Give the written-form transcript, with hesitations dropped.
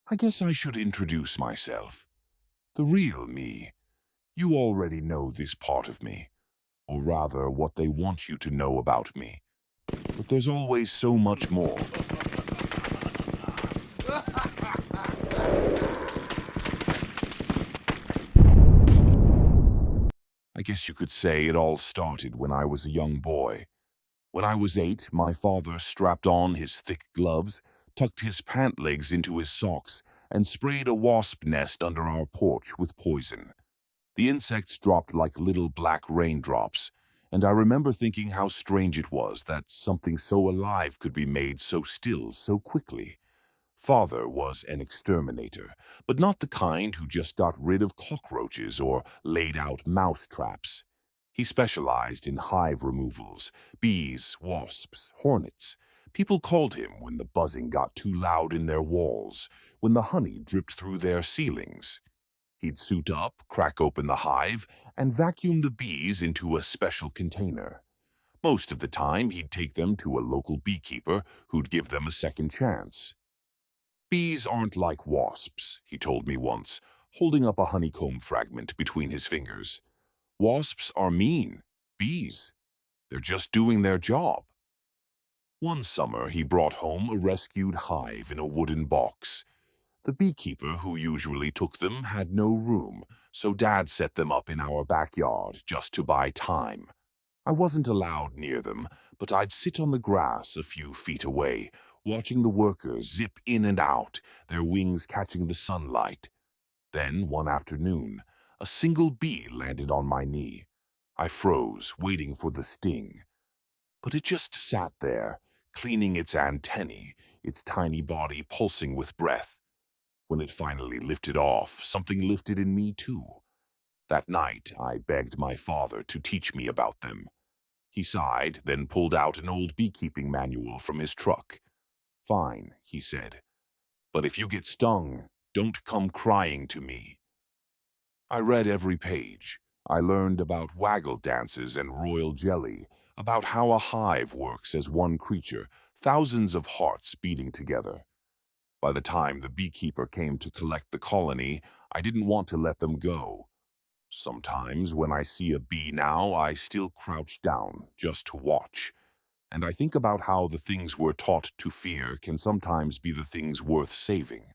I guess I should introduce myself. The real me. You already know this part of me, or rather what they want you to know about me. But there's always so much more. I guess you could say it all started when I was a young boy. When I was 8, my father strapped on his thick gloves, tucked his pant legs into his socks, and sprayed a wasp nest under our porch with poison. The insects dropped like little black raindrops, and I remember thinking how strange it was that something so alive could be made so still so quickly. Father was an exterminator, but not the kind who just got rid of cockroaches or laid out mouse traps. He specialized in hive removals, bees, wasps, hornets. People called him when the buzzing got too loud in their walls, when the honey dripped through their ceilings. He'd suit up, crack open the hive, and vacuum the bees into a special container. Most of the time, he'd take them to a local beekeeper who'd give them a second chance. Bees aren't like wasps, he told me once, holding up a honeycomb fragment between his fingers. Wasps are mean. Bees, they're just doing their job. One summer, he brought home a rescued hive in a wooden box. The beekeeper who usually took them had no room, so Dad set them up in our backyard just to buy time. I wasn't allowed near them, but I'd sit on the grass a few feet away, watching the workers zip in and out, their wings catching the sunlight. Then, one afternoon, a single bee landed on my knee. I froze, waiting for the sting. But it just sat there, cleaning its antennae, its tiny body pulsing with breath. When it finally lifted off, something lifted in me too. That night, I begged my father to teach me about them. He sighed, then pulled out an old beekeeping manual from his truck. "Fine," he said, "but if you get stung, don't come crying to me." I read every page. I learned about waggle dances and royal jelly, about how a hive works as one creature, thousands of hearts beating together. By the time the beekeeper came to collect the colony, I didn't want to let them go. Sometimes when I see a bee now, I still crouch down just to watch. And I think about how the things we're taught to fear can sometimes be the things worth saving.